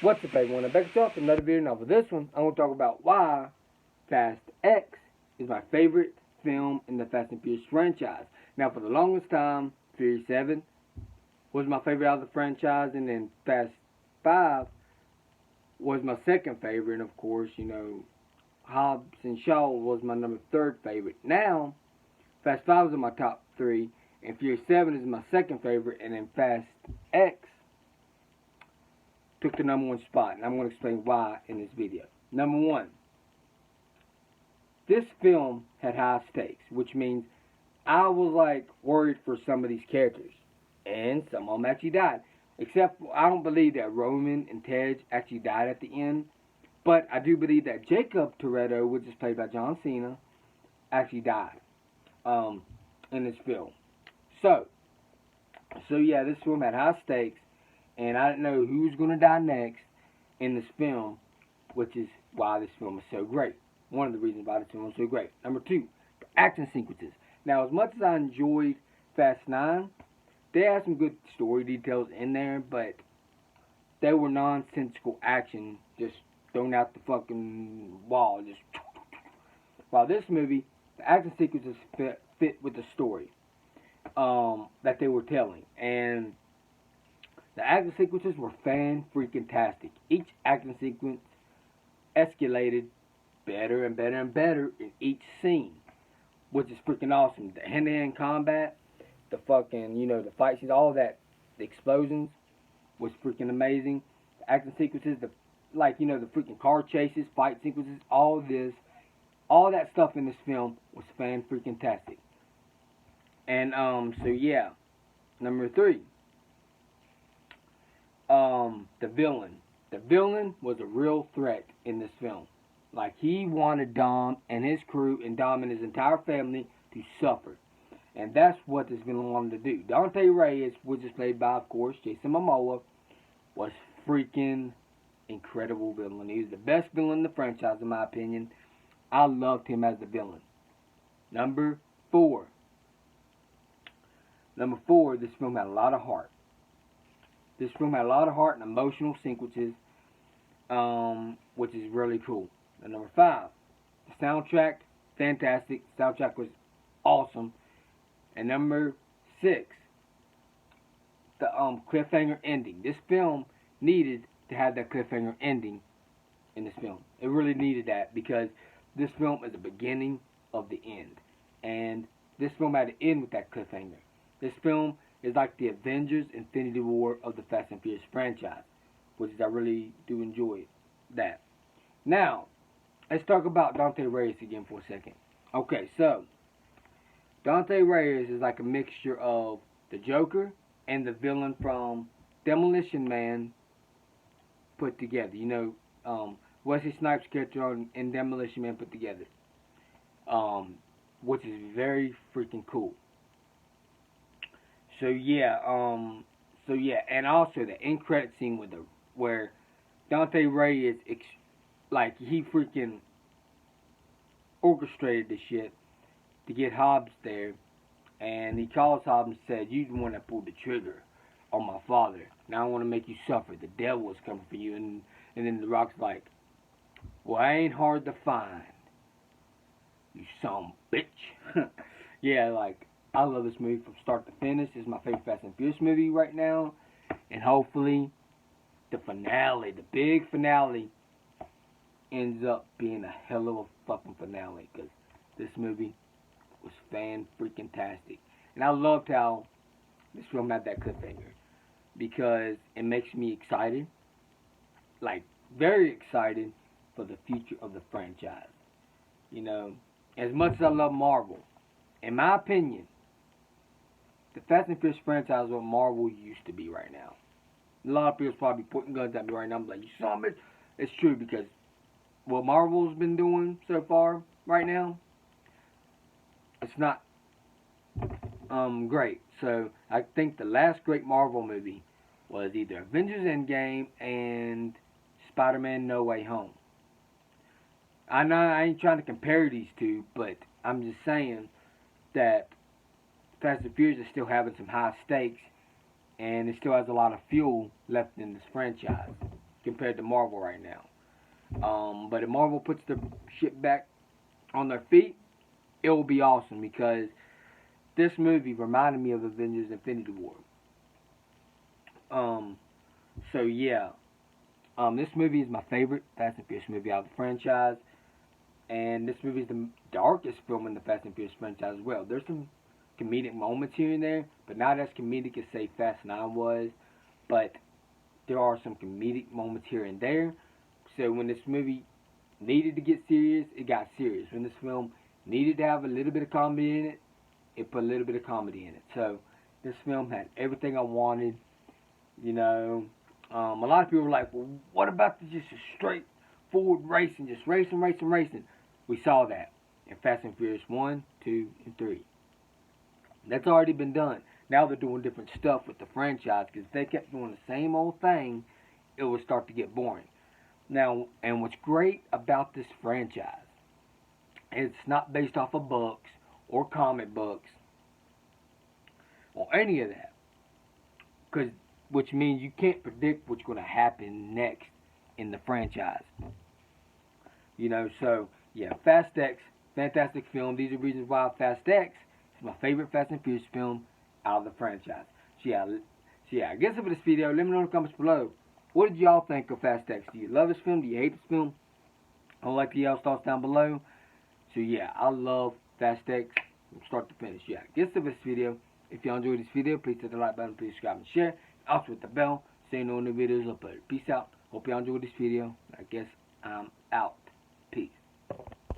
What's up, everyone? I'm back with another video. Now, for this one, I'm going to talk about why Fast X is my favorite film in the Fast and Furious franchise. Now, for the longest time, Furious 7 was my favorite out of the franchise, and then Fast 5 was my second favorite, and of course, Hobbs and Shaw was my number 3rd favorite. Now, Fast 5 is in my top 3, and Furious 7 is my second favorite, and then Fast X took the number 1 spot, and I'm going to explain why in this video. Number 1, this film had high stakes, which means I was worried for some of these characters, and some of them actually died. Except I don't believe that Roman and Tej actually died at the end, but I do believe that Jacob Toretto, which is played by John Cena, actually died in this film. So yeah, this film had high stakes, and I didn't know who was going to die next in this film, which is why this film is so great. One of the reasons why this film is so great. Number 2, the action sequences. Now, as much as I enjoyed Fast 9, they had some good story details in there, but they were nonsensical action, just thrown out the fucking wall. Just while this movie, the action sequences fit with the story that they were telling, and the action sequences were fan-freaking-tastic. Each action sequence escalated better and better and better in each scene, which is freaking awesome. The hand-to-hand combat, the fucking, the fight scenes, all that, the explosions was freaking amazing. The action sequences, the freaking car chases, fight sequences, all that stuff in this film was fan-freaking-tastic. And, so yeah. Number 3. The villain. The villain was a real threat in this film. He wanted Dom and his crew and Dom and his entire family to suffer. And that's what this villain wanted to do. Dante Reyes, which is played by, of course, Jason Momoa, was freaking incredible villain. He was the best villain in the franchise, in my opinion. I loved him as the villain. Number 4. This film had a lot of heart. This film had a lot of heart and emotional sequences, which is really cool. And number 5, the soundtrack, fantastic. The soundtrack was awesome. And number 6, the cliffhanger ending. This film needed to have that cliffhanger ending in this film. It really needed that, because this film is the beginning of the end. And this film had to end with that cliffhanger. This film is like the Avengers Infinity War of the Fast and Furious franchise, which is, I really do enjoy that. Now, let's talk about Dante Reyes again for a second. Okay, so Dante Reyes is like a mixture of the Joker and the villain from Demolition Man put together. Wesley Snipes' character in Demolition Man put together, which is very freaking cool. So yeah, and also the end credit scene where Dante Reyes he freaking orchestrated the shit to get Hobbs there, and he calls Hobbs and said, "You the one that pulled the trigger on my father. Now I want to make you suffer. The devil is coming for you." And then The Rock's like, "Well, I ain't hard to find, you son of a bitch." Yeah, I love this movie from start to finish. It's my favorite Fast and Furious movie right now. And hopefully, the finale, the big finale, ends up being a hell of a fucking finale. Because this movie was fan-freaking-tastic. And I loved how this film had that cliffhanger. Because it makes me excited. Very excited for the future of the franchise. As much as I love Marvel, in my opinion, the Fast and Furious franchise is what Marvel used to be right now. A lot of people's probably pointing guns at me right now. I'm like, you saw me? It's true, because what Marvel's been doing so far right now, it's not great. So I think the last great Marvel movie was either Avengers Endgame and Spider-Man No Way Home. I know I ain't trying to compare these two, but I'm just saying that Fast and Furious is still having some high stakes, and it still has a lot of fuel left in this franchise. compared to Marvel right now. But if Marvel puts the shit back on their feet, it will be awesome because this movie reminded me of Avengers Infinity War. So yeah, this movie is my favorite Fast and Furious movie out of the franchise, and this movie is the darkest film in the Fast and Furious franchise as well. There's some comedic moments here and there, but not as comedic as say Fast 9 was, but there are some comedic moments here and there. So when this movie needed to get serious, it got serious. When this film needed to have a little bit of comedy in it, it put a little bit of comedy in it. So this film had everything I wanted. You know, a lot of people were like, well, what about just a straightforward racing, just racing. We saw that in Fast and Furious 1, 2, and 3. That's already been done. Now they're doing different stuff with the franchise, because if they kept doing the same old thing, it would start to get boring. Now, and what's great about this franchise, it's not based off of books or comic books or any of that, which means you can't predict what's going to happen next in the franchise. You know, so yeah, Fast X, fantastic film. These are reasons why Fast X is my favorite Fast and Furious film out of the franchise. So yeah, I guess for this video, let me know in the comments below. What did y'all think of Fast X? Do you love this film? Do you hate this film? I would like to hear y'all's thoughts down below. So yeah, I love Fast X from start to finish. Yeah, I guess for this video, if y'all enjoyed this video, please hit the like button, please subscribe and share. Also with the bell, so you know when the videos uploaded. Peace out. Hope y'all enjoyed this video. I guess I'm out.